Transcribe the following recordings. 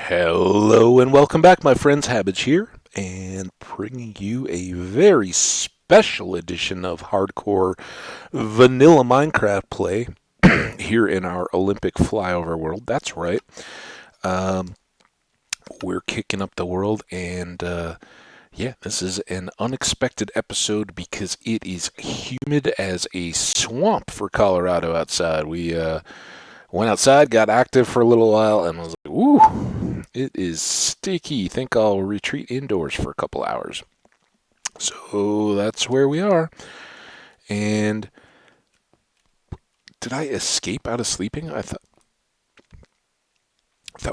Hello and welcome back, my friends. Hambbage here, and bringing you a very special edition of hardcore vanilla Minecraft play here in our Olympic flyover world. That's right. Um, we're kicking up the world, and yeah, this is an unexpected episode because it is humid as a swamp for Colorado outside. We went outside, got active for a little while, and was like, "Ooh, it is sticky. Think I'll retreat indoors for a couple hours." So that's where we are. And did I escape out of sleeping? I thought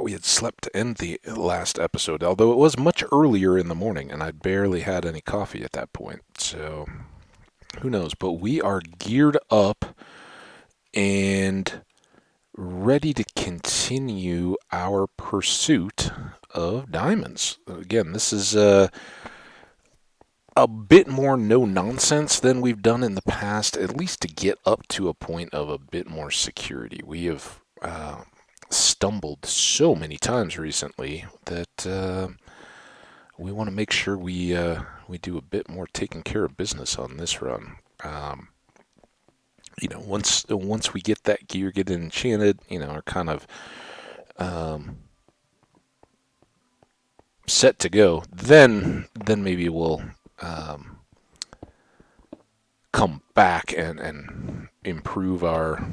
we had slept to end the last episode, although it was much earlier in the morning, and I barely had any coffee at that point. So who knows? But we are geared up and ready to continue our pursuit of diamonds. Again, this is a bit more no nonsense than we've done in the past, at least to get up to a point of a bit more security. We have stumbled so many times recently that we want to make sure we do a bit more taking care of business on this run. Once we get that gear, get it enchanted, are kind of set to go, then maybe we'll come back and improve our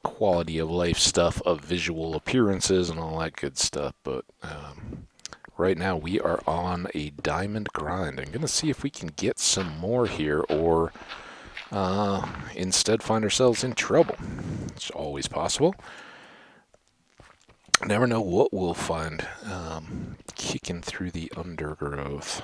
quality of life stuff of visual appearances and all that good stuff. But right now we are on a diamond grind. I'm going to see if we can get some more here or instead find ourselves in trouble. It's always possible. Never know what we'll find kicking through the undergrowth.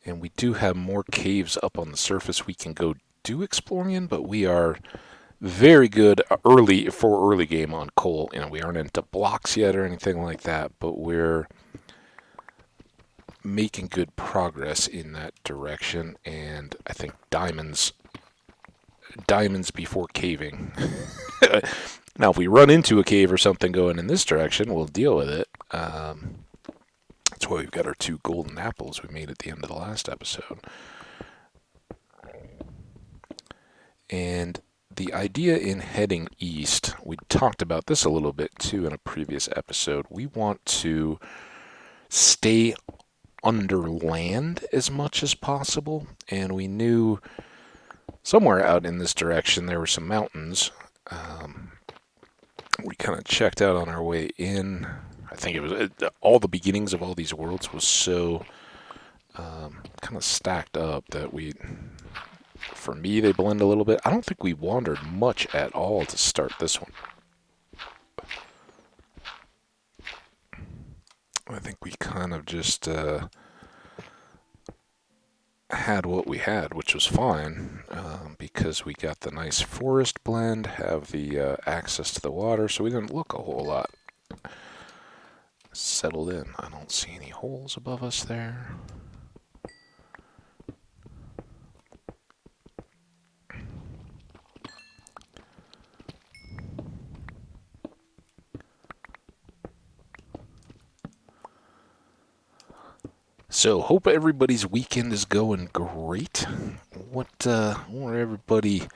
And we do have more caves up on the surface we can go do exploring in, but we are very good early game on coal. We aren't into blocks yet or anything like that, but we're making good progress in that direction, and I think diamonds before caving. Now, if we run into a cave or something going in this direction, we'll deal with it. That's why we've got our 2 golden apples we made at the end of the last episode. And the idea in heading east, we talked about this a little bit too in a previous episode. We want to stay under land as much as possible, and we knew somewhere out in this direction there were some mountains. We kind of checked out on our way in. I think it was all the beginnings of all these worlds was so kind of stacked up that for me, they blend a little bit. I don't think we wandered much at all to start this one. I think we kind of just had what we had, which was fine, because we got the nice forest blend, have the access to the water, so we didn't look a whole lot settled in. I don't see any holes above us there. So, hope everybody's weekend is going great. What are everybody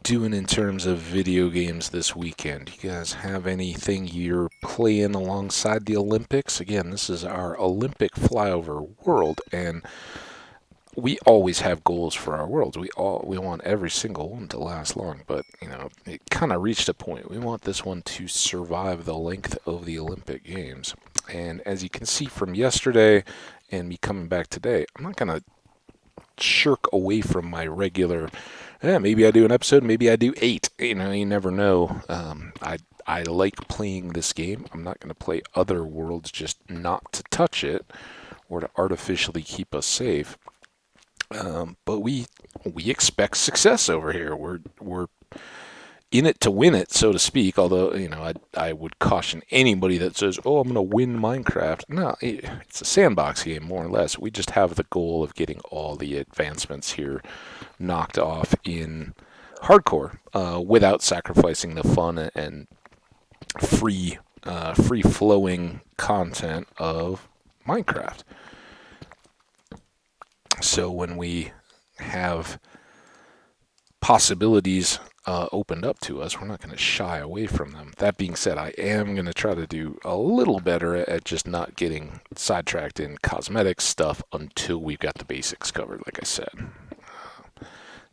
doing in terms of video games this weekend? You guys have anything you're playing alongside the Olympics? Again, this is our Olympic flyover world, and we always have goals for our worlds. We want every single one to last long, but it kind of reached a point. We want this one to survive the length of the Olympic Games. And as you can see from yesterday and me coming back today, I'm not going to shirk away from my regular, maybe I do an episode, maybe I do 8. You never know. I like playing this game. I'm not going to play other worlds just not to touch it or to artificially keep us safe. But we expect success over here. We're in it to win it, so to speak. Although I would caution anybody that says, "Oh, I'm going to win Minecraft." No, it's a sandbox game more or less. We just have the goal of getting all the advancements here knocked off in hardcore without sacrificing the fun and free flowing content of Minecraft. So when we have possibilities opened up to us, we're not going to shy away from them. That being said, I am going to try to do a little better at just not getting sidetracked in cosmetic stuff until we've got the basics covered, like I said.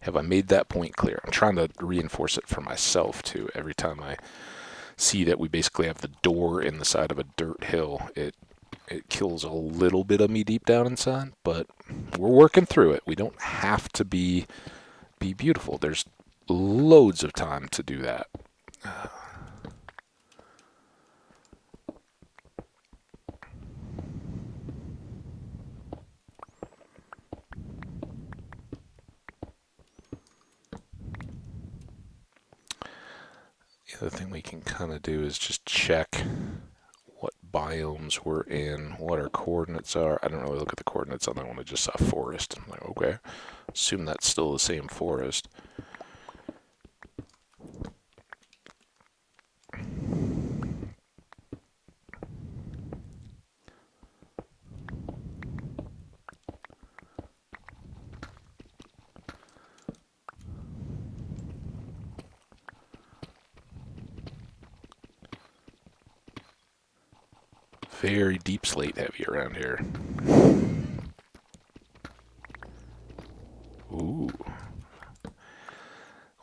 Have I made that point clear? I'm trying to reinforce it for myself, too. Every time I see that we basically have the door in the side of a dirt hill, it kills a little bit of me deep down inside, but we're working through it. We don't have to be beautiful. There's loads of time to do that. The other thing we can kind of do is just check what biomes we're in, what our coordinates are. I don't really look at the coordinates on that one. I just saw forest. I'm like, okay, assume that's still the same forest. Very deep slate heavy around here. Ooh.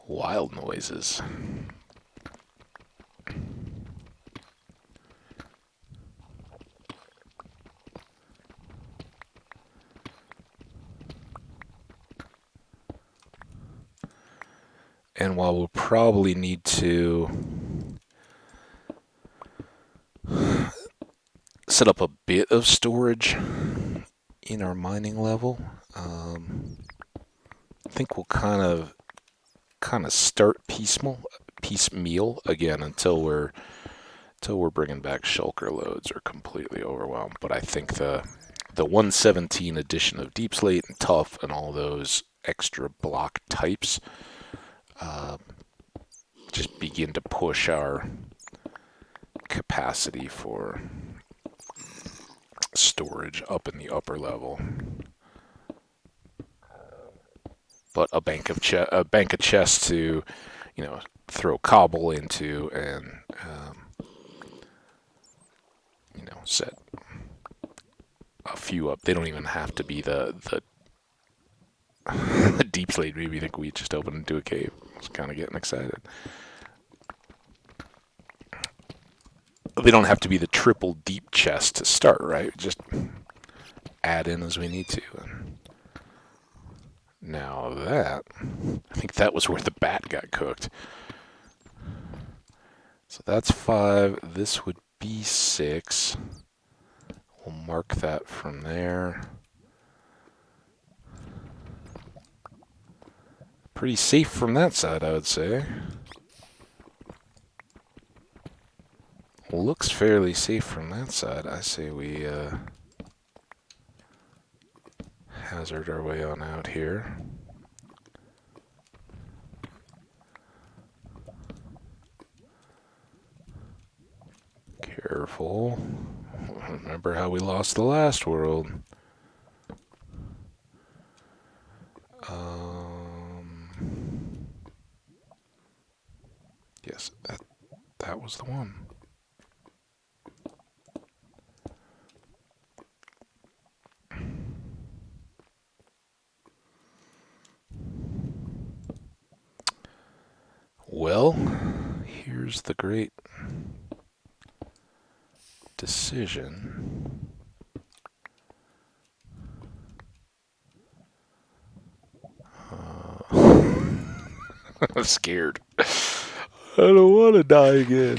Wild noises. And while we'll probably need to set up a bit of storage in our mining level, I think we'll kind of start piecemeal again until we're bringing back shulker loads or completely overwhelmed. But I think the 117 edition of Deep Slate and Tough and all those extra block types just begin to push our capacity for storage up in the upper level. But a bank of chests to, throw cobble into and set a few up. They don't even have to be the deep slate. Maybe think we just opened into a cave. I was kind of getting excited. They don't have to be the triple deep chest to start, right? Just add in as we need to. Now that, I think that was where the bat got cooked. So that's 5. This would be 6. We'll mark that from there. Pretty safe from that side, I would say. Looks fairly safe from that side. I say we hazard our way on out here. Careful. Remember how we lost the last world. Yes, that was the one. Well, here's the great decision. I'm scared. I don't want to die again.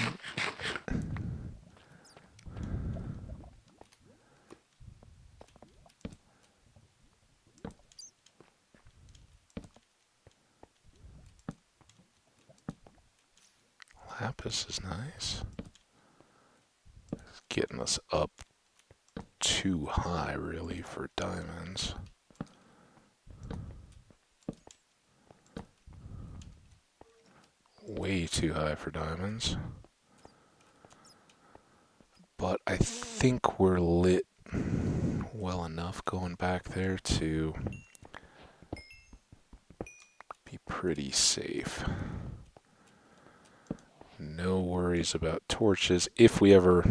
Lapis is nice. It's getting us up too high, really, for diamonds. way too high for diamonds. But I think we're lit well enough going back there to be pretty safe. No worries about torches. If we ever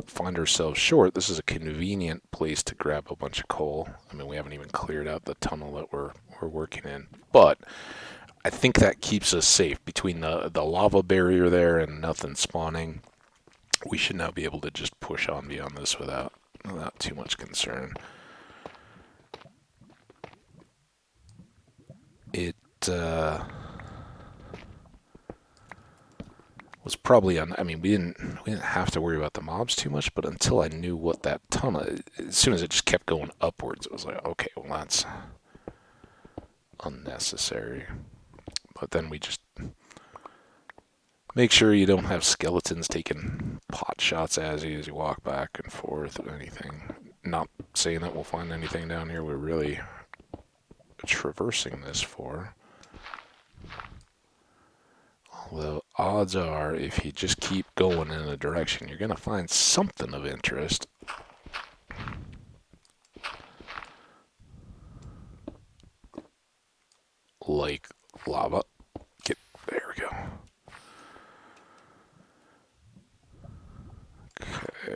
find ourselves short, this is a convenient place to grab a bunch of coal. I mean, we haven't even cleared out the tunnel that we're working in, but I think that keeps us safe between the lava barrier there and nothing spawning. We should now be able to just push on beyond this without too much concern. It was probably I mean, we didn't have to worry about the mobs too much, but until I knew what that tunnel, as soon as it just kept going upwards, it was like, okay, well, that's unnecessary. But then we just make sure you don't have skeletons taking pot shots as you walk back and forth or anything. Not saying that we'll find anything down here we're really traversing this for. Although odds are, if you just keep going in a direction, you're going to find something of interest. Like lava. There we go. Okay.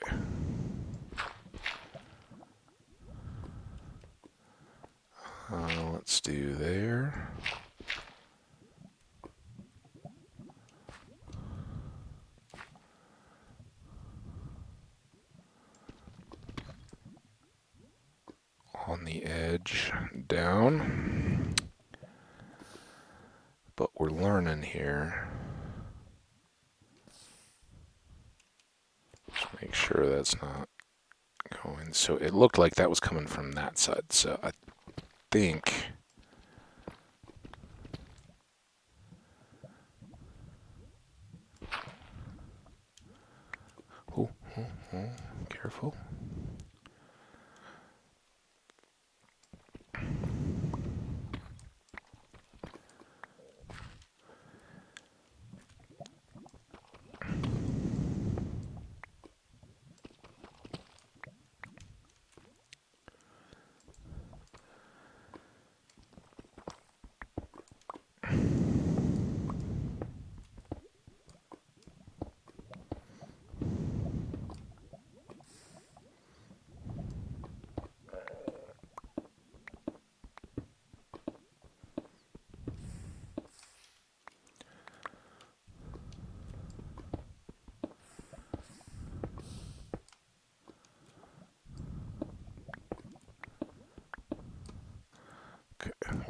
Let's do there. On the edge, down. But we're learning here. Just make sure that's not going. So it looked like that was coming from that side. So I think careful.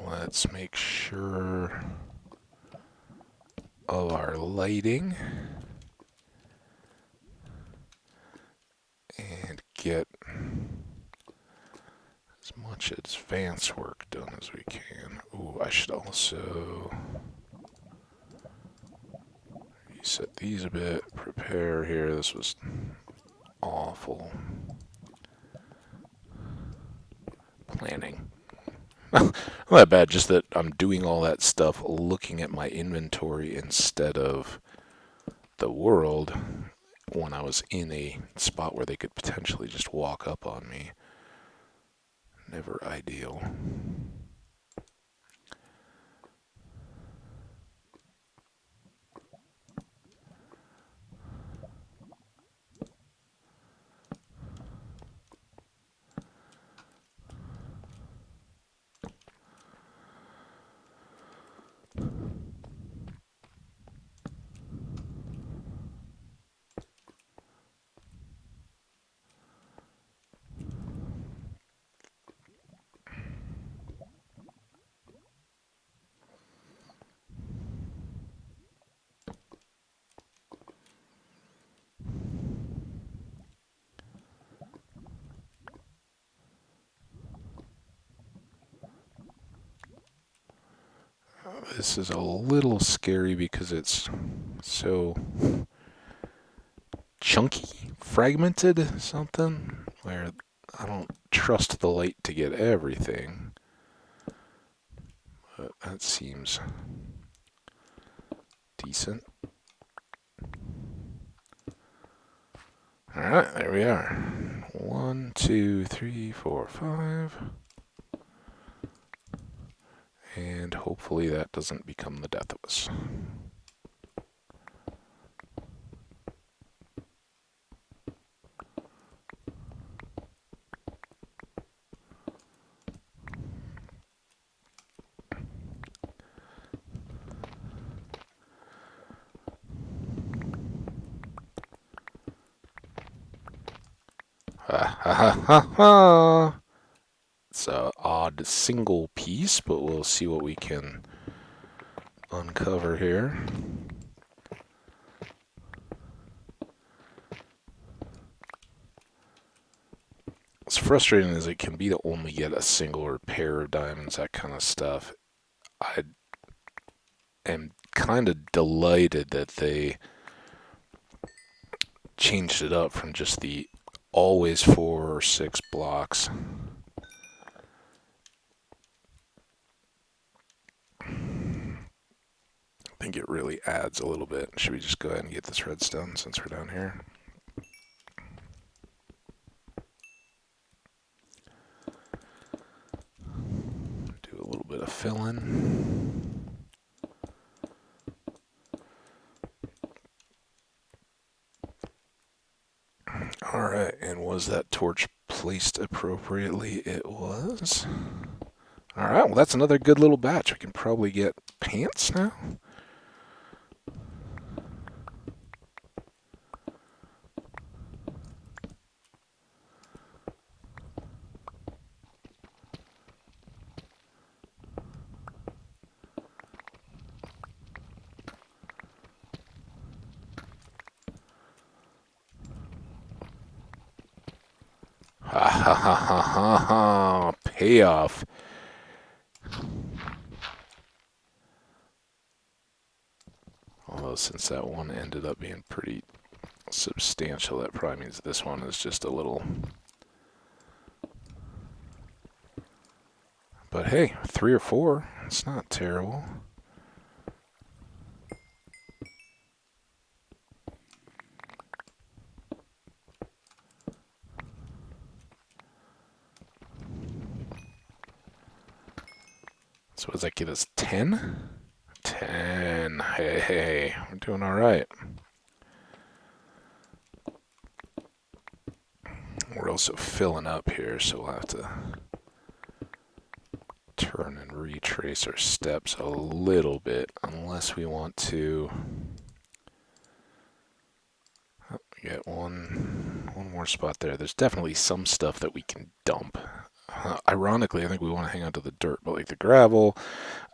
Let's make sure of our lighting and get as much advanced work done as we can. Ooh, I should also reset these a bit, prepare here. This was awful planning. Not that bad, just that I'm doing all that stuff looking at my inventory instead of the world when I was in a spot where they could potentially just walk up on me. Never ideal. This is a little scary because it's so chunky, fragmented, something, where I don't trust the light to get everything. But that seems decent. All right, there we are. 1, 2, 3, 4, 5. And hopefully that doesn't become the death of us. Ha ha ha ha ha! It's an odd single piece, but we'll see what we can uncover here. What's frustrating is it can be to only get a single or pair of diamonds, that kind of stuff. I am kind of delighted that they changed it up from just the always 4 or 6 blocks. I think it really adds a little bit. Should we just go ahead and get this redstone since we're down here? Do a little bit of filling. Alright, and was that torch placed appropriately? It was. Alright, well that's another good little batch. We can probably get pants now. Ha ha ha ha ha ha! Payoff. Although since that one ended up being pretty substantial, that probably means this one is just a little. But hey, 3 or 4, it's not terrible. So what does that get us? 10? 10. Hey, we're doing all right. We're also filling up here, so we'll have to turn and retrace our steps a little bit, unless we want to. Oh, we get one more spot there. There's definitely some stuff that we can dump. Ironically, I think we want to hang on to the dirt, but like the gravel,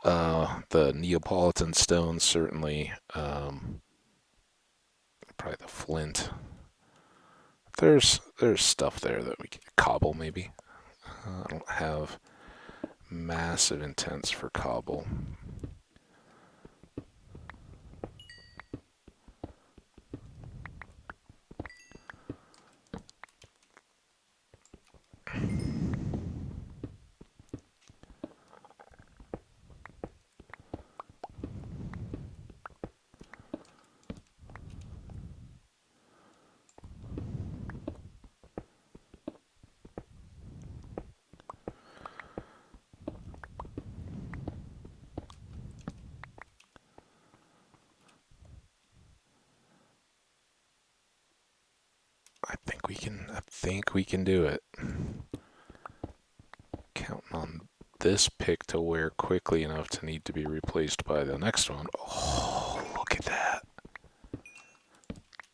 the Neapolitan stones, certainly, probably the flint. There's stuff there that we can cobble maybe. I don't have massive intents for cobble. I think we can do it. Counting on this pick to wear quickly enough to need to be replaced by the next one. Oh, look at that.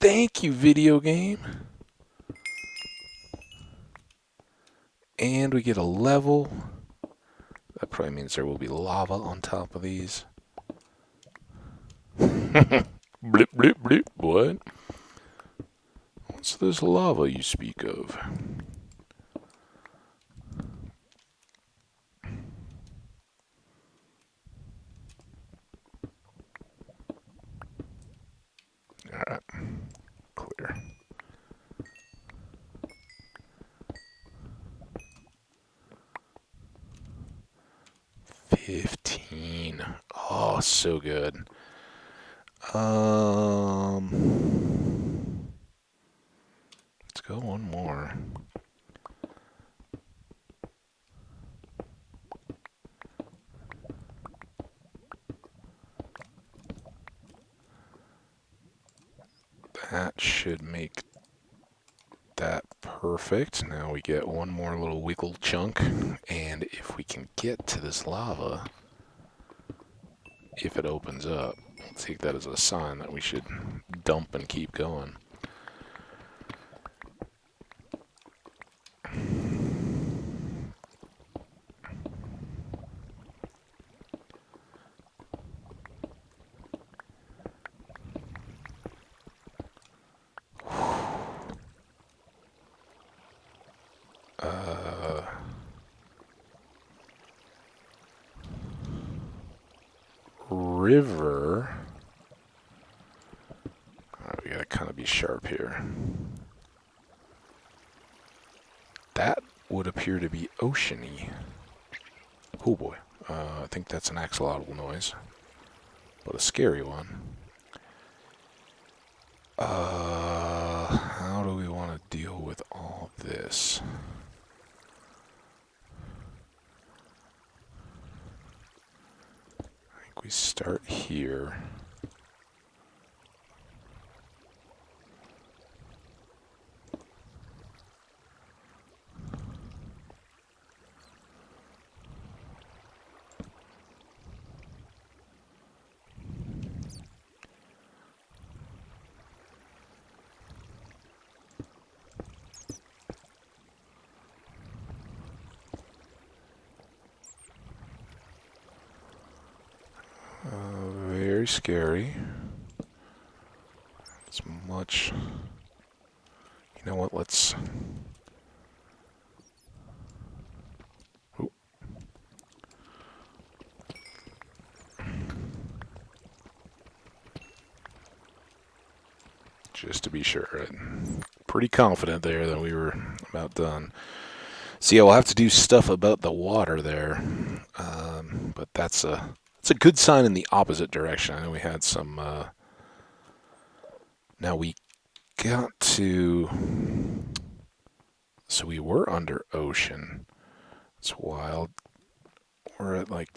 Thank you, video game. And we get a level. That probably means there will be lava on top of these. Blip, blip, blip. What? What's this lava you speak of? Alright. Clear. $15. Oh, so good. go one more. That should make that perfect. Now we get one more little wiggle chunk, and if we can get to this lava, if it opens up, we'll take that as a sign that we should dump and keep going. River. Alright, we gotta kind of be sharp here. That would appear to be oceany. Oh boy. I think that's an axolotl noise, but a scary one. How do we want to deal with all this? I think we start here. Very scary. It's much... You know what, let's... Ooh. Just to be sure. I'm pretty confident there that we were about done. See, I'll have to do stuff about the water there. But that's a good sign in the opposite direction. I know we had some... Now we got to... So we were under ocean. It's wild. We're at like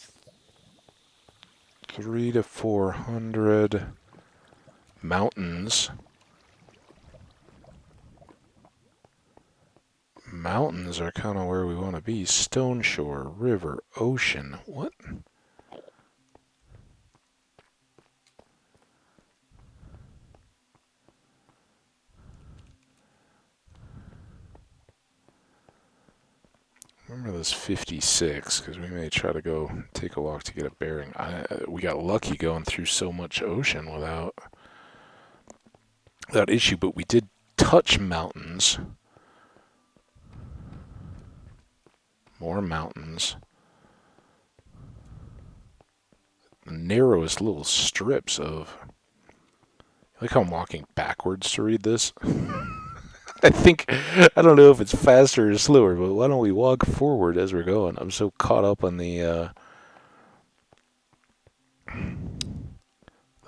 300 to 400 mountains. Mountains are kind of where we want to be. Stone shore, river, ocean. What? Remember this 56, because we may try to go take a walk to get a bearing. We got lucky going through so much ocean without issue, but we did touch mountains. More mountains. The narrowest little strips of... I like how I'm walking backwards to read this. I don't know if it's faster or slower, but why don't we walk forward as we're going? I'm so caught up on the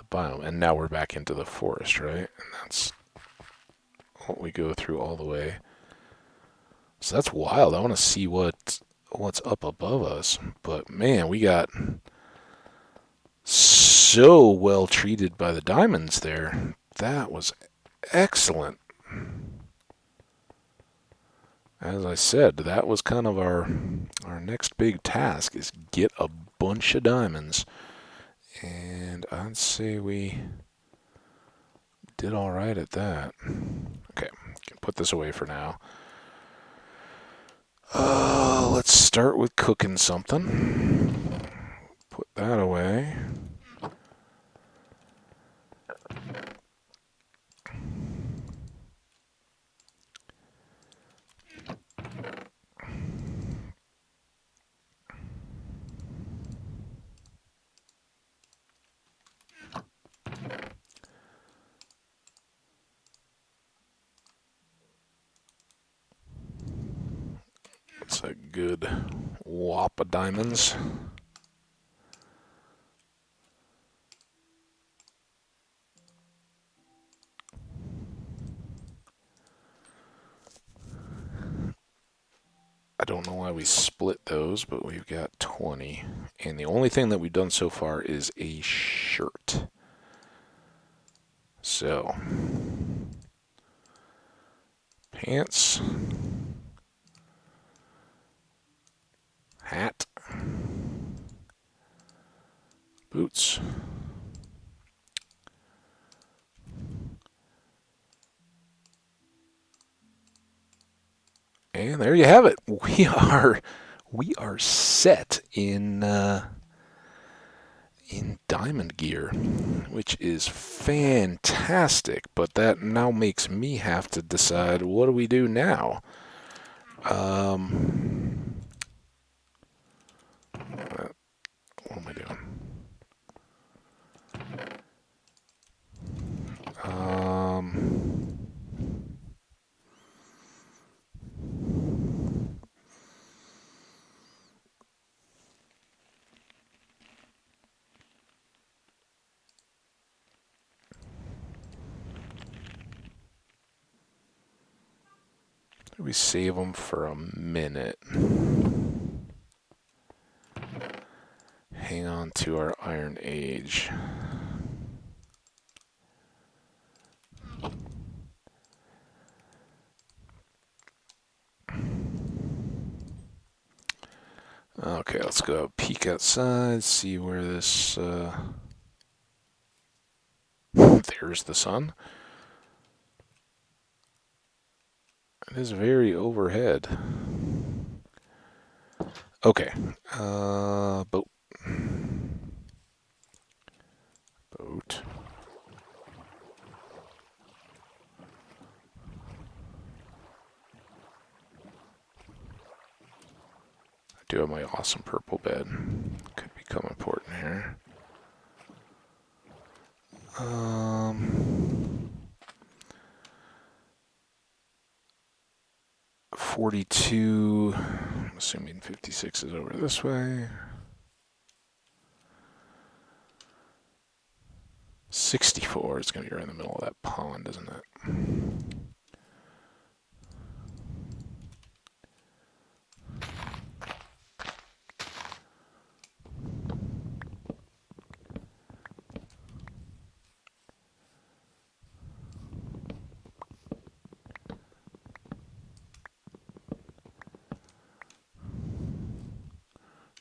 biome. And now we're back into the forest, right? And that's what we go through all the way. So that's wild. I want to see what's up above us. But man, we got so well treated by the diamonds there. That was excellent. As I said, that was kind of our next big task, is get a bunch of diamonds. And I'd say we did all right at that. Okay, can put this away for now. Let's start with cooking something. Put that away. It's a good whop of diamonds. don't know why we split those, but we've got 20. And the only thing that we've done so far is a shirt. So, pants, hat, boots, and there you have it. We are set in diamond gear, which is fantastic. But that now makes me have to decide, what do we do now? What am I doing? We save them for a minute. Hang on to our Iron Age. Okay, let's go peek outside, see where this... There's the sun. It is very overhead. Okay. Boat. Boat. I do have my awesome purple bed. Could become important here. 42, I'm assuming 56 is over this way. 64 is going to be right in the middle of that pond, isn't it?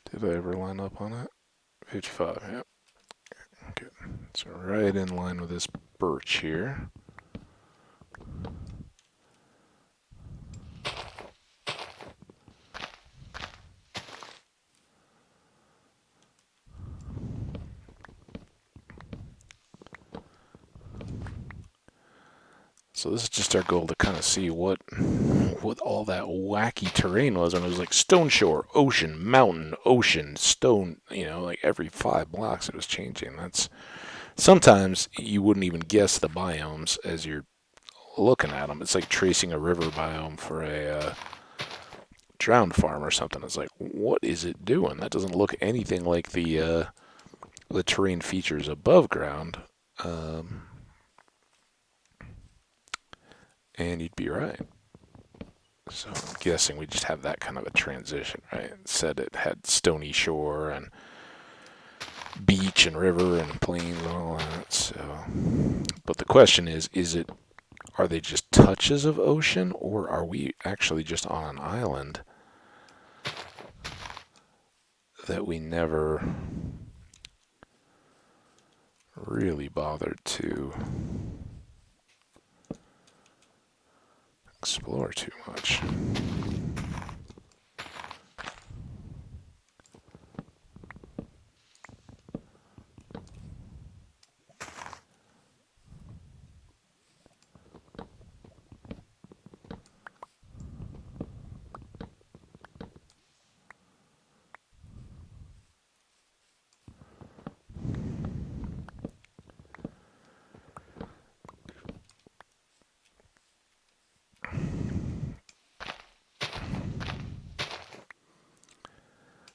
Did I ever line up on it? 55, yep. Good. So right in line with this birch here. So this is just our goal to kind of see what all that wacky terrain was. And it was like stone shore, ocean, mountain, ocean, stone, like every 5 blocks it was changing. That's sometimes you wouldn't even guess the biomes as you're looking at them. It's like tracing a river biome for a drowned farm or something. It's like, what is it doing? That doesn't look anything like the terrain features above ground. And you'd be right. So I'm guessing we just have that kind of a transition, right? It said it had stony shore and beach and river and plains and all that. So, but the question is are they just touches of ocean, or are we actually just on an island that we never really bothered to explore too much?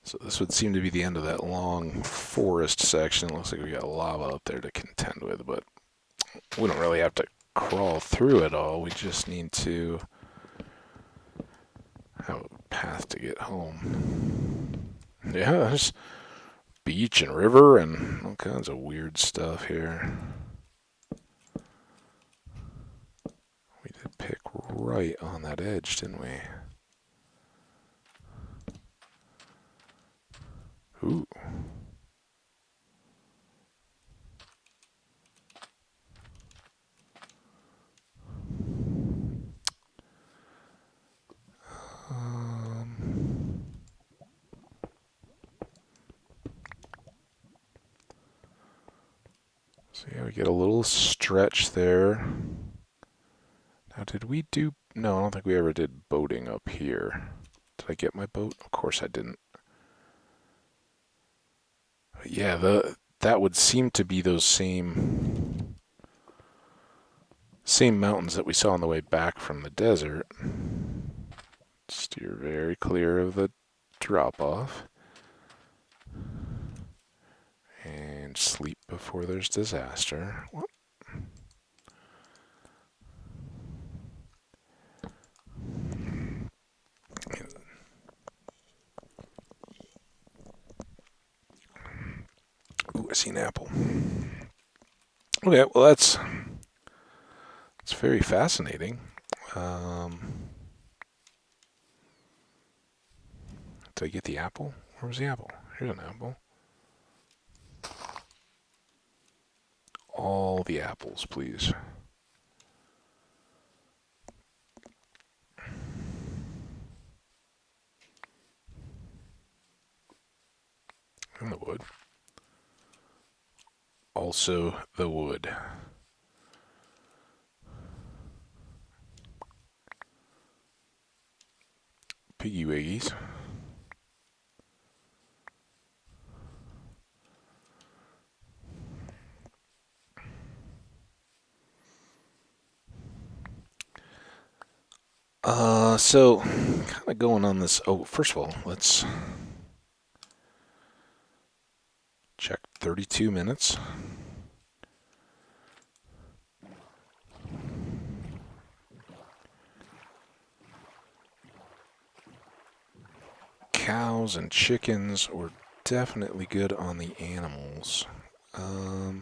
So this would seem to be the end of that long forest section. Looks like we got lava up there to contend with, but we don't really have to crawl through it all. We just need to have path to get home. Yeah, there's beach and river and all kinds of weird stuff here. We did pick right on that edge, didn't we? Ooh. So yeah, we get a little stretch there. Now, did we do... No, I don't think we ever did boating up here. Did I get my boat? Of course I didn't. But yeah, that would seem to be those same mountains that we saw on the way back from the desert. Steer very clear of the drop-off. And sleep before there's disaster. Whoop. Ooh, I see an apple. Okay, well that's very fascinating. Did I get the apple? Where was the apple? Here's an apple. All the apples, please. And the wood. Also the wood. Piggy wiggies. So kind of going on this. Oh, first of all, let's check 32 minutes. Cows and chickens were definitely good on the animals. I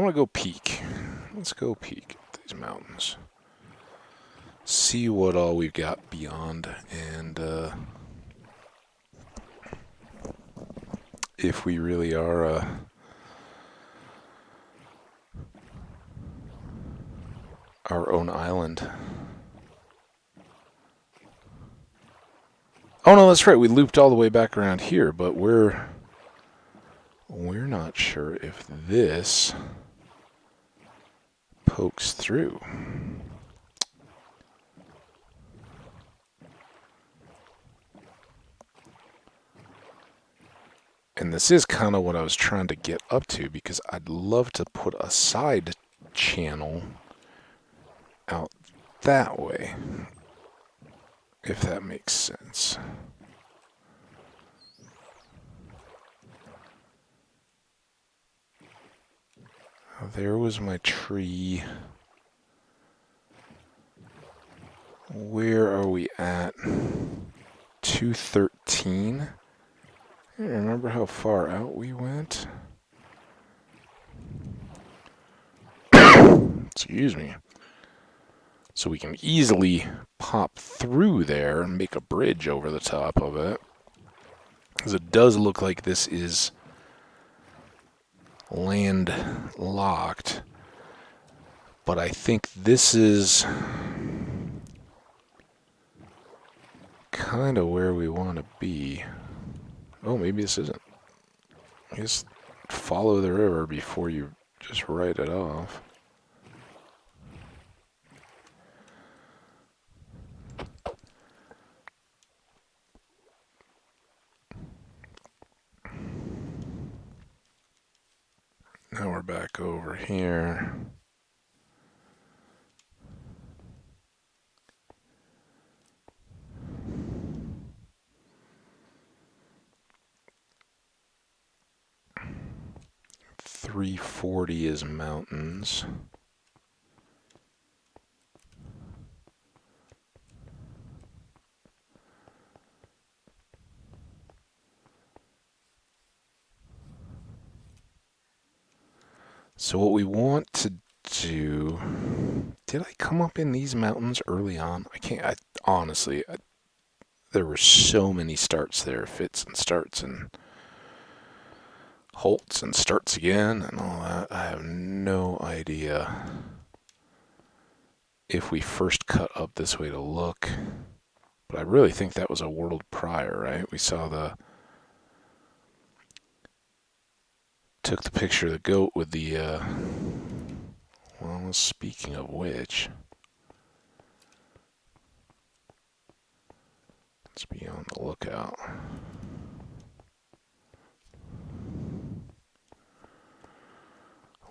want to go peek. Let's go peek at these mountains. See what all we've got beyond, and if we really are our own island. Oh no, that's right. We looped all the way back around here, but we're not sure if this pokes through. And this is kind of what I was trying to get up to, because I'd love to put a side channel out that way, if that makes sense. There was my tree. Where are we at? 213. I don't remember how far out we went. Excuse me. So we can easily pop through there and make a bridge over the top of it. Because it does look like this is landlocked. But I think this is kind of where we want to be. Oh, maybe this isn't. I guess follow the river before you just write it off. Now we're back over here. .340 is mountains. So what we want to do... Did I come up in these mountains early on? I can't... honestly, there were so many starts there. Fits and starts and halts and starts again and all that. I have no idea if we first cut up this way to look. But I really think that was a world prior, right? We saw took the picture of the goat with the, well, speaking of which, let's be on the lookout.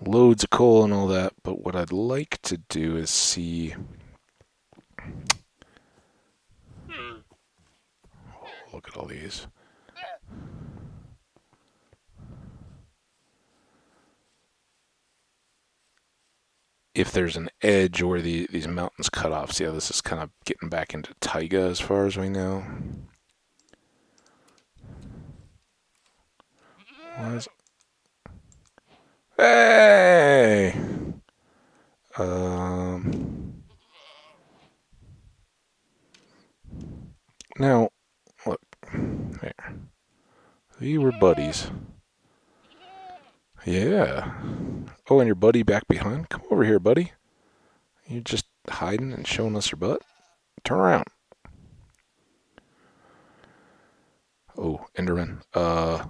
Loads of coal and all that, but what I'd like to do is see... Look at all these. If there's an edge where these mountains cut off. See how this is kind of getting back into taiga as far as we know. Hey! Now, look. There. We were buddies. Yeah. Oh, and your buddy back behind? Come over here, buddy. You're just hiding and showing us your butt? Turn around. Oh, Enderman. I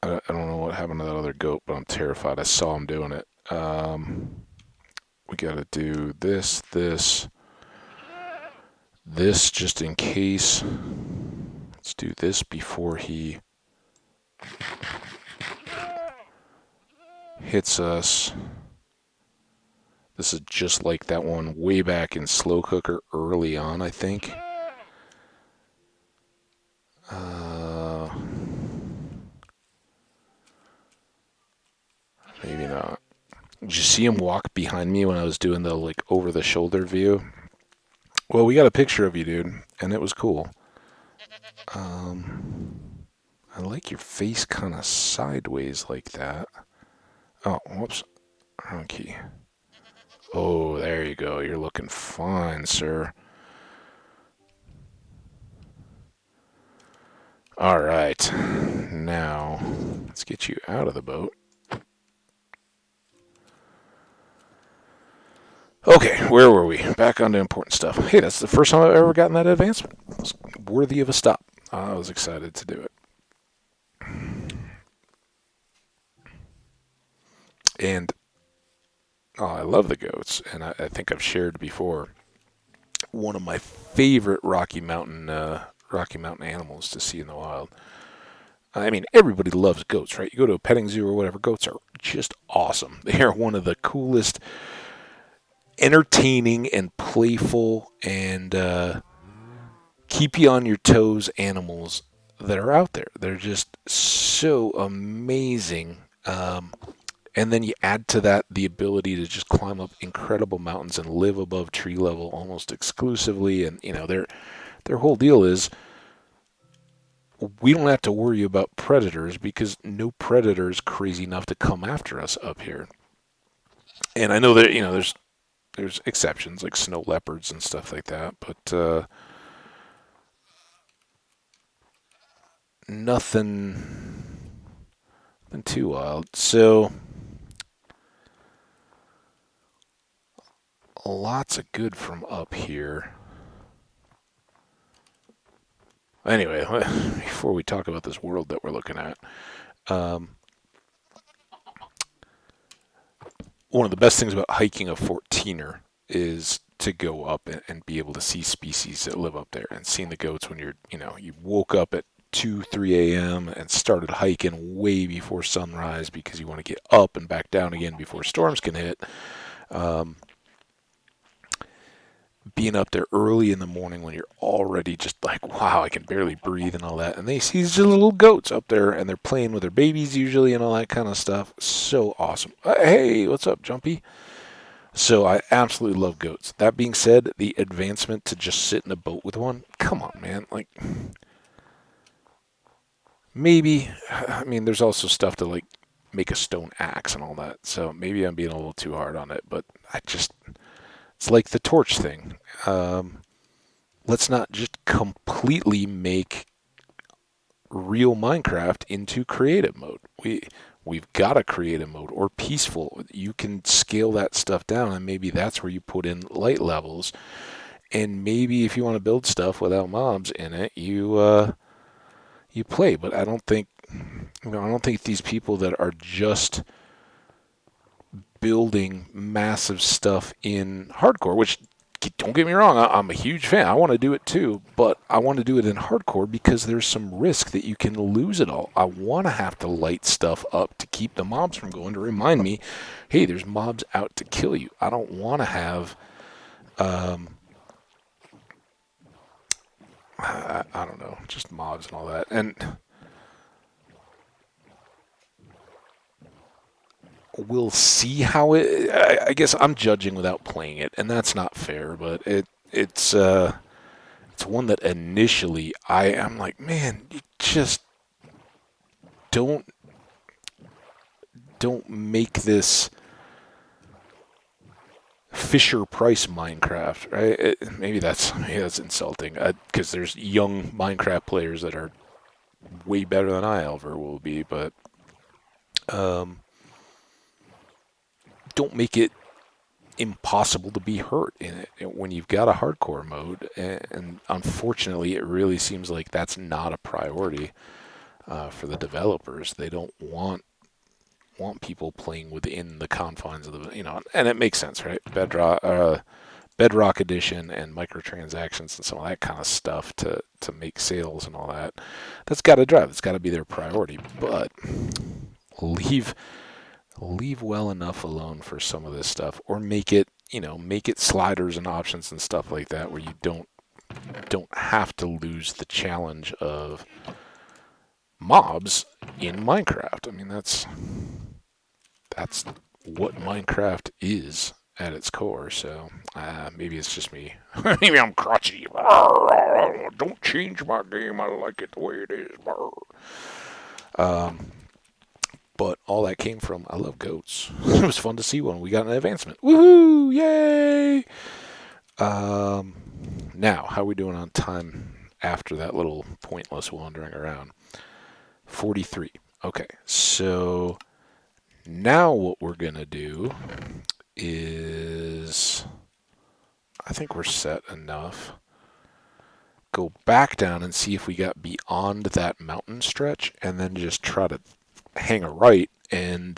don't know what happened to that other goat, but I'm terrified. I saw him doing it. We gotta do this just in case. Let's do this before he hits us. This is just like that one way back in Slow Cooker early on, I think. Maybe not. Did you see him walk behind me when I was doing the like over the shoulder view? Well, we got a picture of you, dude, and it was cool. I like your face kind of sideways like that. Oh, whoops. Wrong key. Oh, there you go. You're looking fine, sir. All right. Now, let's get you out of the boat. Okay, where were we? Back on to important stuff. Hey, that's the first time I've ever gotten that advancement. It's worthy of a stop. I was excited to do it. And I love the goats, and I think I've shared before. One of my favorite Rocky Mountain animals to see in the wild. I mean, everybody loves goats, right? You go to a petting zoo or whatever, goats are just awesome. They are one of the coolest, entertaining and playful and keep you on your toes animals that are out there. They're just so amazing. And then you add to that the ability to just climb up incredible mountains and live above tree level almost exclusively. And, you know, their whole deal is we don't have to worry about predators because no predator is crazy enough to come after us up here. And I know that, you know, there's exceptions like snow leopards and stuff like that, but nothing too wild. So lots of good from up here. Anyway, before we talk about this world that we're looking at, one of the best things about hiking a 14er is to go up and be able to see species that live up there. And seeing the goats when you woke up at 2, 3 a.m. and started hiking way before sunrise because you want to get up and back down again before storms can hit. Being up there early in the morning when you're already just like, wow, I can barely breathe and all that. And they see these little goats up there and they're playing with their babies usually and all that kind of stuff. So awesome. Hey, what's up, Jumpy? So I absolutely love goats. That being said, the advancement to just sit in a boat with one, come on, man. Like, maybe, I mean, there's also stuff to like make a stone axe and all that. So maybe I'm being a little too hard on it, but it's like the torch thing. Um, let's not just completely make real Minecraft into creative mode. We've got a creative mode or peaceful. You can scale that stuff down, and maybe that's where you put in light levels. And maybe if you want to build stuff without mobs in it, you play. But I don't think these people that are just building massive stuff in hardcore, which don't get me wrong, I'm a huge fan. I want to do it too, but I want to do it in hardcore because there's some risk that you can lose it all. I want to have to light stuff up to keep the mobs from going, to remind me, hey, there's mobs out to kill you. I don't want to have, I don't know, just mobs and all that. And we'll see how it. I guess I'm judging without playing it, and that's not fair. But it's one that initially I'm like, man, you just don't make this Fisher Price Minecraft, right? Maybe that's insulting because there's young Minecraft players that are way better than I ever will be, but um, don't make it impossible to be hurt in it when you've got a hardcore mode. And unfortunately, it really seems like that's not a priority for the developers. They don't want people playing within the confines of and it makes sense, right? Bedrock Edition and microtransactions and some of that kind of stuff to make sales and all that. That's got to drive. It's got to be their priority. But leave well enough alone for some of this stuff, or make it sliders and options and stuff like that where you don't have to lose the challenge of mobs in Minecraft. I mean, that's what Minecraft is at its core. So maybe it's just me. Maybe I'm crotchety. Don't change my game. I like it the way it is. But all that came from I love goats. It was fun to see one. We got an advancement. Woohoo! Yay! Now, how are we doing on time after that little pointless wandering around? 43. Okay, so now what we're going to do is, I think we're set enough. Go back down and see if we got beyond that mountain stretch, and then just try to hang a right and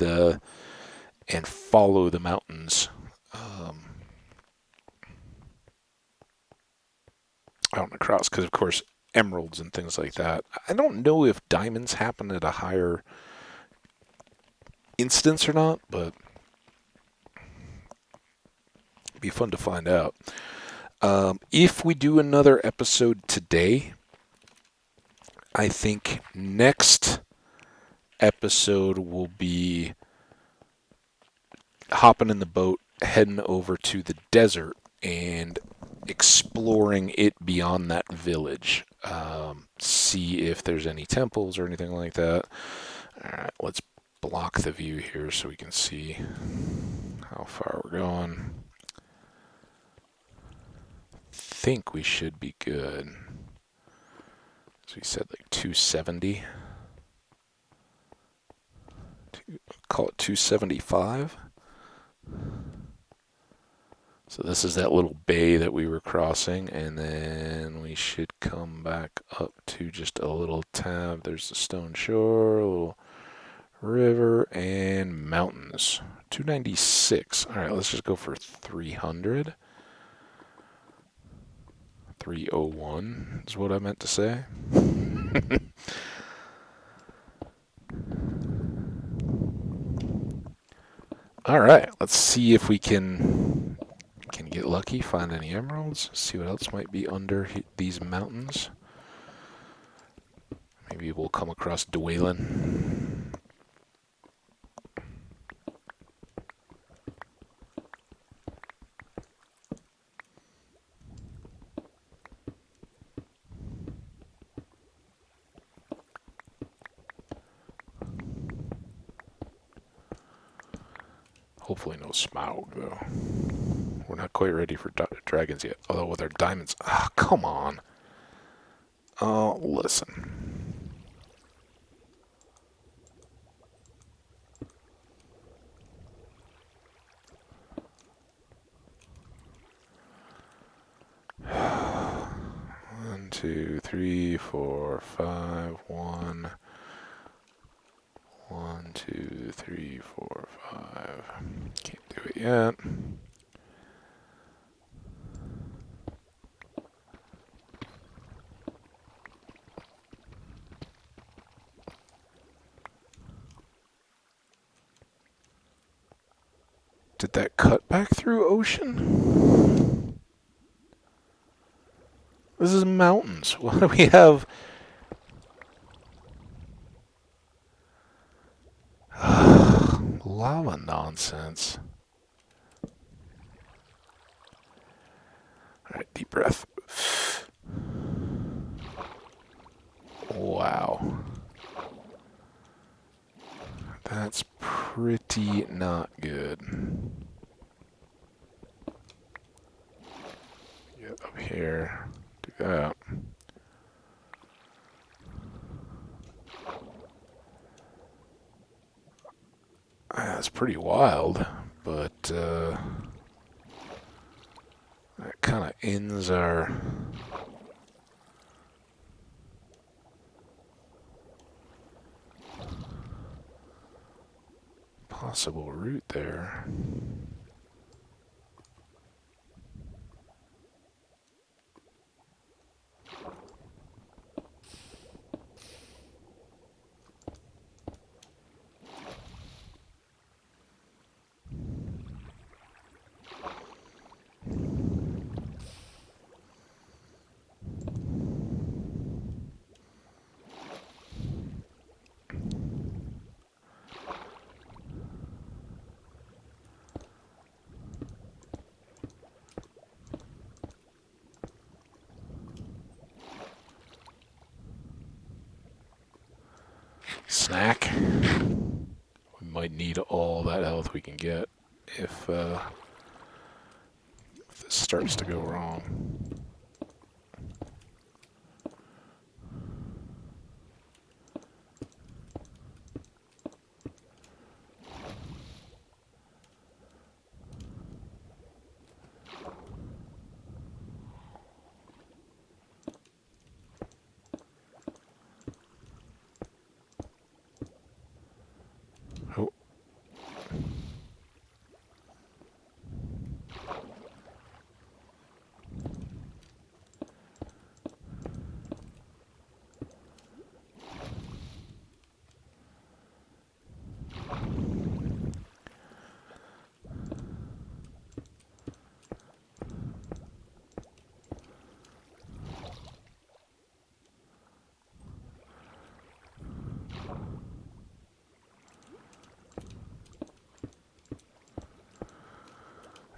follow the mountains out across. Because of course, emeralds and things like that. I don't know if diamonds happen at a higher instance or not, but it'd be fun to find out. If we do another episode today, I think next episode will be hopping in the boat, heading over to the desert, and exploring it beyond that village. See if there's any temples or anything like that. All right, let's block the view here so we can see how far we're going. Think we should be good. So we said like 270. Call it 275. So this is that little bay that we were crossing, and then we should come back up to just a little tab. There's the stone shore, a little river, and mountains. 296. All right, let's just go for 300. 301 is what I meant to say. All right, let's see if we can get lucky, find any emeralds, see what else might be under these mountains. Maybe we'll come across Dwaylen. Hopefully no Smaug, though. We're not quite ready for dragons yet. Although with our diamonds... Ah, come on. Oh, listen. One, two, three, four, five, one. 1, 2, 3, 4, 5. Can't do it yet. Did that cut back through ocean? This is mountains. Why do we have... lava nonsense. Alright, deep breath. Wow. That's pretty not good. Get up here. Do that. That's pretty wild, but that kind of ends our possible route there. Snack. We might need all that health we can get if this starts to go wrong. Oh.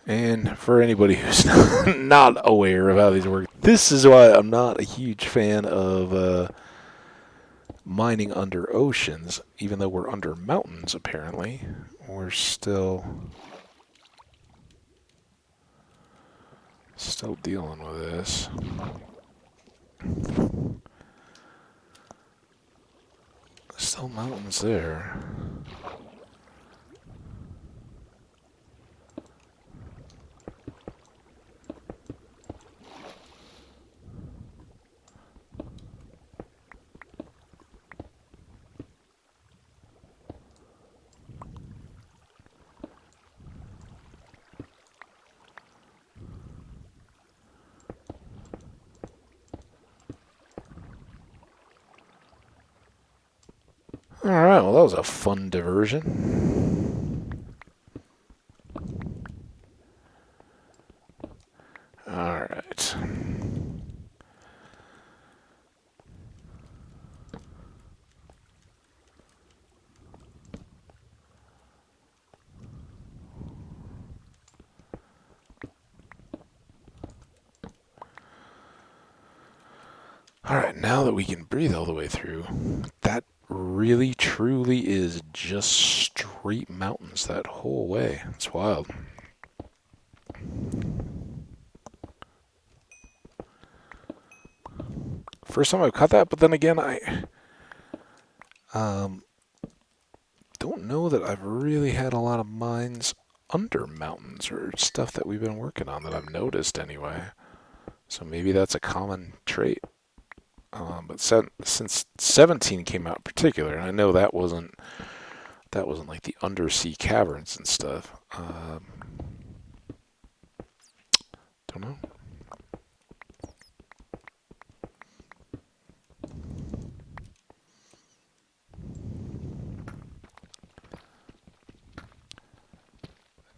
And for anybody who's not aware of how these work, this is why I'm not a huge fan of mining under oceans. Even though we're under mountains, apparently, we're still dealing with this. Still mountains there. Alright, well that was a fun diversion. Alright. Alright, now that we can breathe all the way through, that really really, truly is just straight mountains that whole way. It's wild. First time I've caught that, but then again, I don't know that I've really had a lot of mines under mountains or stuff that we've been working on that I've noticed anyway. So maybe that's a common trait. But since 17 came out in particular, and I know that wasn't like the undersea caverns and stuff. Don't know.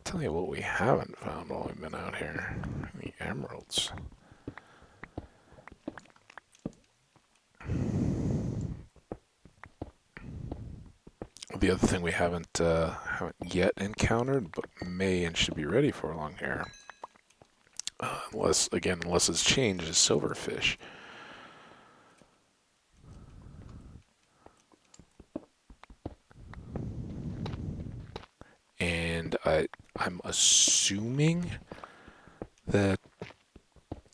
Tell you what we haven't found while we've been out here. The emeralds. The other thing we haven't yet encountered, but may and should be ready for along here, unless it's changed, is silverfish. And I'm assuming that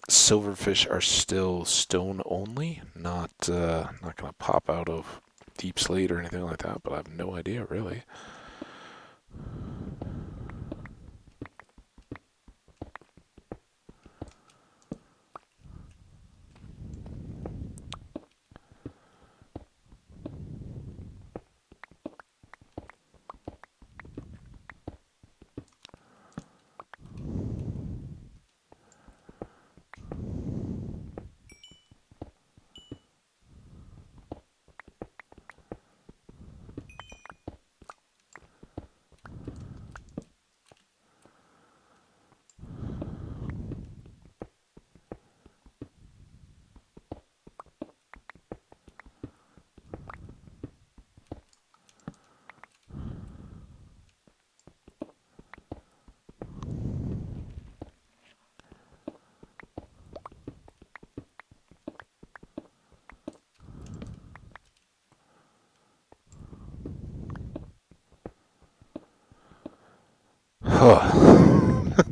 silverfish are still stone only, not gonna pop out of deep slate or anything like that, but I have no idea really.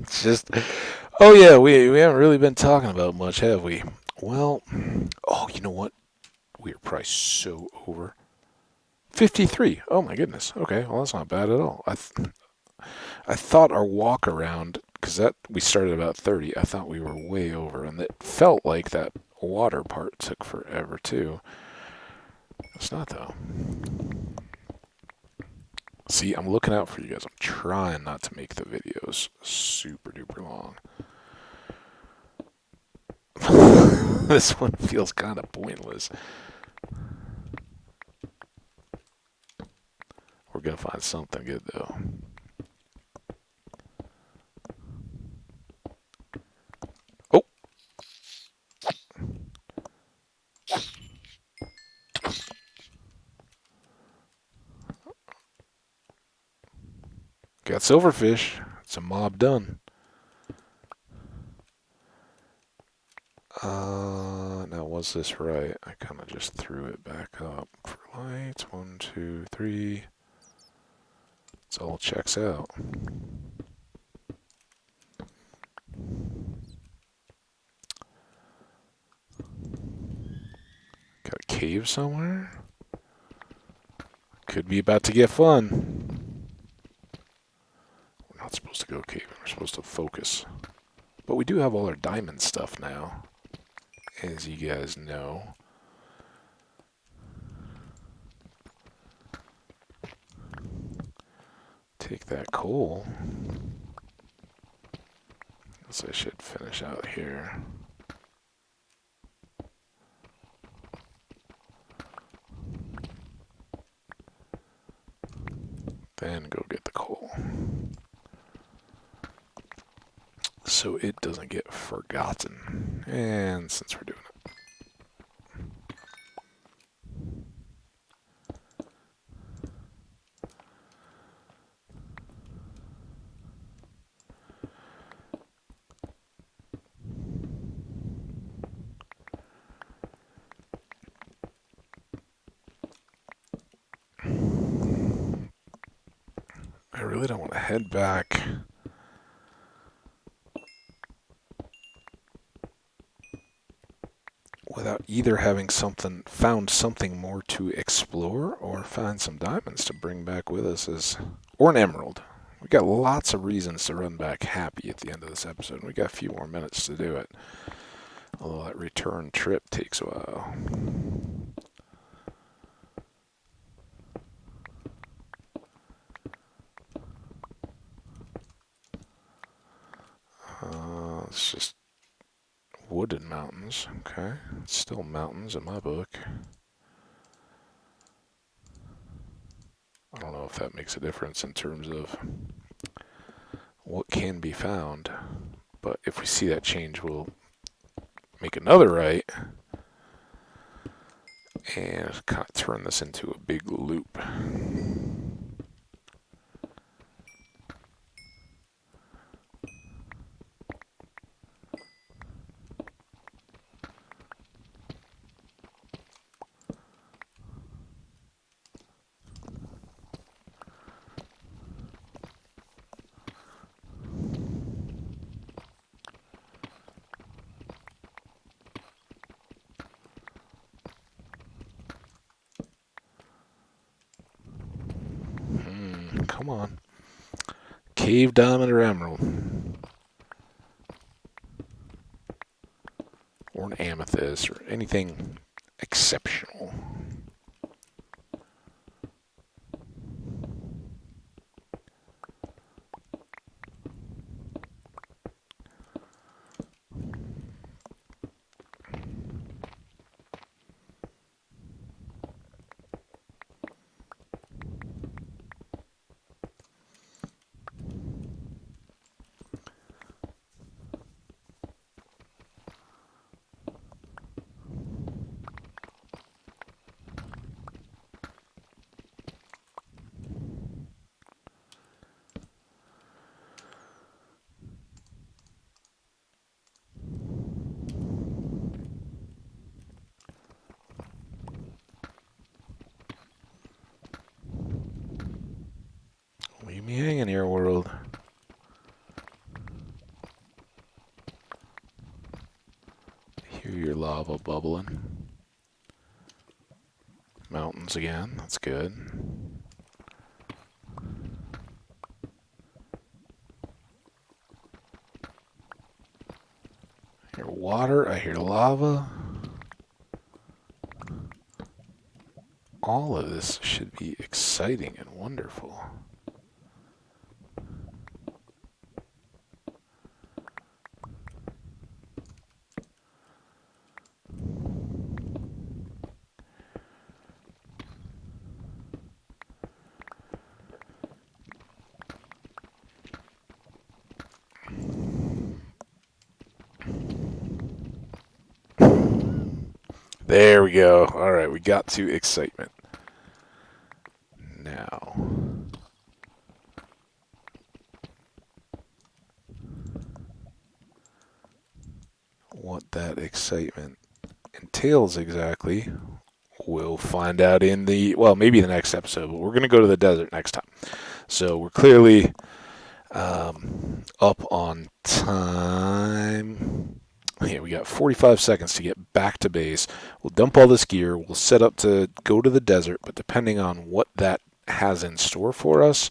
It's just, oh yeah, we haven't really been talking about much, have we? Well, oh, you know what? We are probably so over. 53. Oh my goodness. Okay, well that's not bad at all. I thought our walk around, because that we started about 30. I thought we were way over, and it felt like that water part took forever too. It's not though. See, I'm looking out for you guys. I'm trying not to make the videos super duper long. This one feels kind of pointless. We're gonna find something good though. Oh! Got silverfish. It's a mob done. Now was this right? I kind of just threw it back up for lights. 1, 2, 3. It all checks out. Got a cave somewhere? Could be about to get fun. We're not supposed to go caving. We're supposed to focus. But we do have all our diamond stuff now, as you guys know. Take that coal. Guess I should finish out here. Then go get the coal. So it doesn't get forgotten. And since we're doing it, really don't want to head back. Without either having found something more to explore or find some diamonds to bring back with us or an emerald. We got lots of reasons to run back happy at the end of this episode. We got a few more minutes to do it. Although that return trip takes a while. It's just wooded mountains. Okay. It's still mountains in my book. I don't know if that makes a difference in terms of what can be found. But if we see that change, we'll make another right and kind of turn this into a big loop. Come on. Cave diamond or emerald. Or an amethyst or anything exceptional. Leave me hanging here, world. Hear your lava bubbling. Mountains again, that's good. I hear water, I hear lava. All of this should be exciting and wonderful. There we go. All right, we got to excitement. Now, what that excitement entails exactly, we'll find out in maybe the next episode, but we're going to go to the desert next time. So we're clearly up on time. Yeah, we got 45 seconds to get back to base. We'll dump all this gear. We'll set up to go to the desert, but depending on what that has in store for us,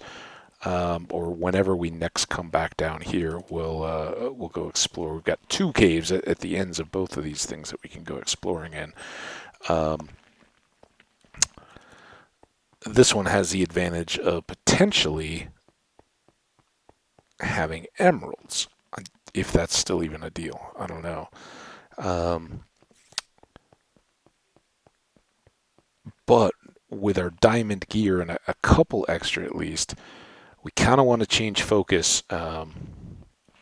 or whenever we next come back down here, we'll go explore. We've got 2 caves at the ends of both of these things that we can go exploring in. This one has the advantage of potentially having emeralds. If that's still even a deal, I don't know. But with our diamond gear and a couple extra at least, we kind of want to change focus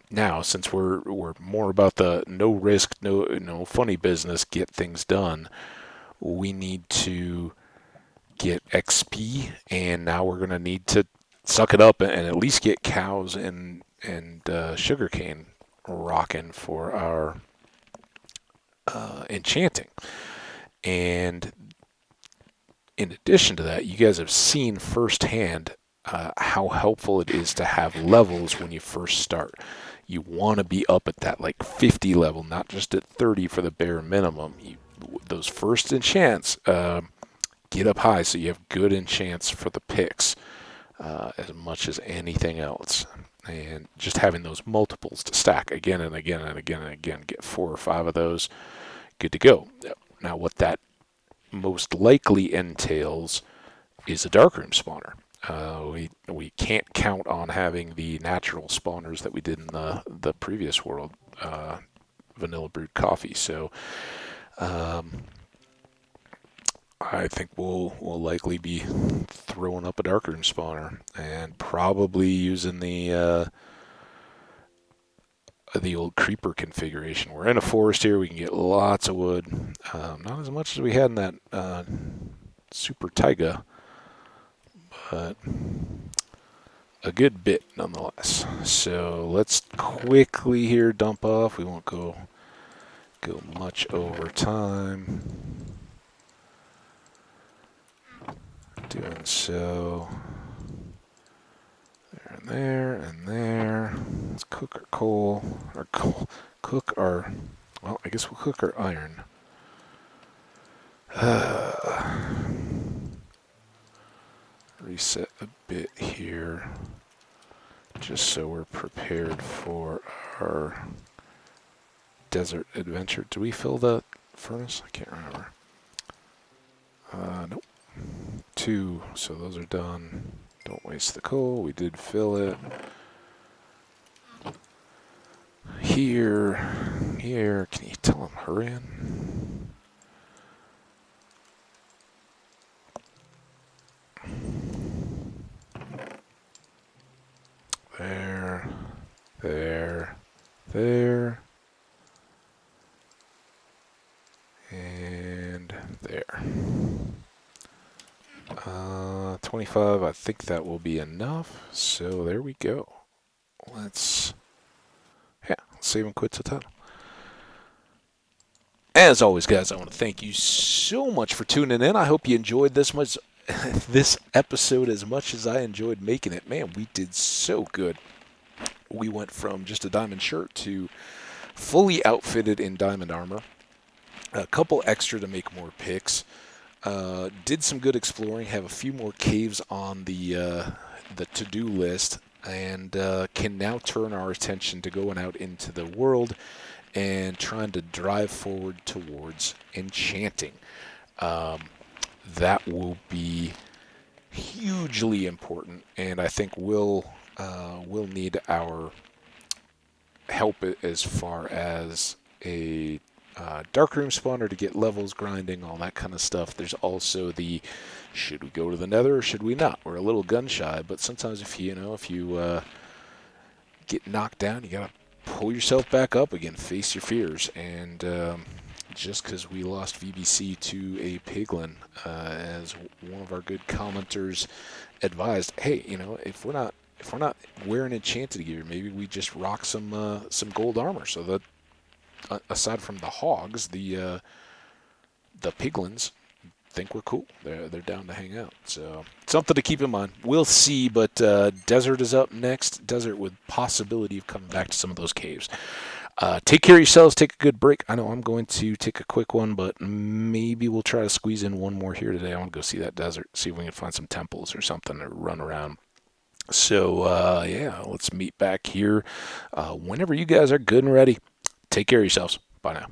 now, since we're more about the no risk, no funny business, get things done. We need to get XP, and now we're going to need to suck it up and at least get cows and sugarcane rocking for our enchanting. And in addition to that, you guys have seen firsthand how helpful it is to have levels when you first start. You want to be up at that like 50 level, not just at 30 for the bare minimum. Those first enchants, get up high so you have good enchants for the picks as much as anything else. And just having those multiples to stack again and again and again and again, get 4 or 5 of those, good to go. Now, what that most likely entails is a darkroom spawner. We can't count on having the natural spawners that we did in the previous world, vanilla brewed coffee. So I think we'll likely be throwing up a darkroom spawner and probably using the old creeper configuration. We're in a forest here. We can get lots of wood. Not as much as we had in that super taiga, but a good bit nonetheless. So let's quickly here dump off. We won't go much over time. Doing so. There and there and there. Let's cook our coal. Cook our. Well, I guess we'll cook our iron. Reset a bit here, just so we're prepared for our desert adventure. Do we fill the furnace? I can't remember. Nope. 2, so those are done. Don't waste the coal. We did fill it. Here. Can you tell him hurry in? There. And there. 25, I think that will be enough. So there we go. Let's save and quit the title. As always, guys, I want to thank you so much for tuning in. I hope you enjoyed this episode as much as I enjoyed making it. Man, we did so good. We went from just a diamond shirt to fully outfitted in diamond armor. A couple extra to make more picks. Did some good exploring. Have a few more caves on the to-do list, and can now turn our attention to going out into the world and trying to drive forward towards enchanting. That will be hugely important, and I think we'll need our help as far as a darkroom spawner to get levels, grinding, all that kind of stuff. There's also the should we go to the nether or should we not? We're a little gun shy, but sometimes if you get knocked down, you gotta pull yourself back up again, face your fears. And just because we lost VBC to a piglin, as one of our good commenters advised, hey, if we're not wearing enchanted gear, maybe we just rock some gold armor, so that aside from the hogs, the piglins think we're cool. They're down to hang out. So something to keep in mind. We'll see, but desert is up next. Desert with possibility of coming back to some of those caves. Take care of yourselves. Take a good break. I know I'm going to take a quick one, but maybe we'll try to squeeze in one more here today. I want to go see that desert, see if we can find some temples or something to run around. So, let's meet back here whenever you guys are good and ready. Take care of yourselves. Bye now.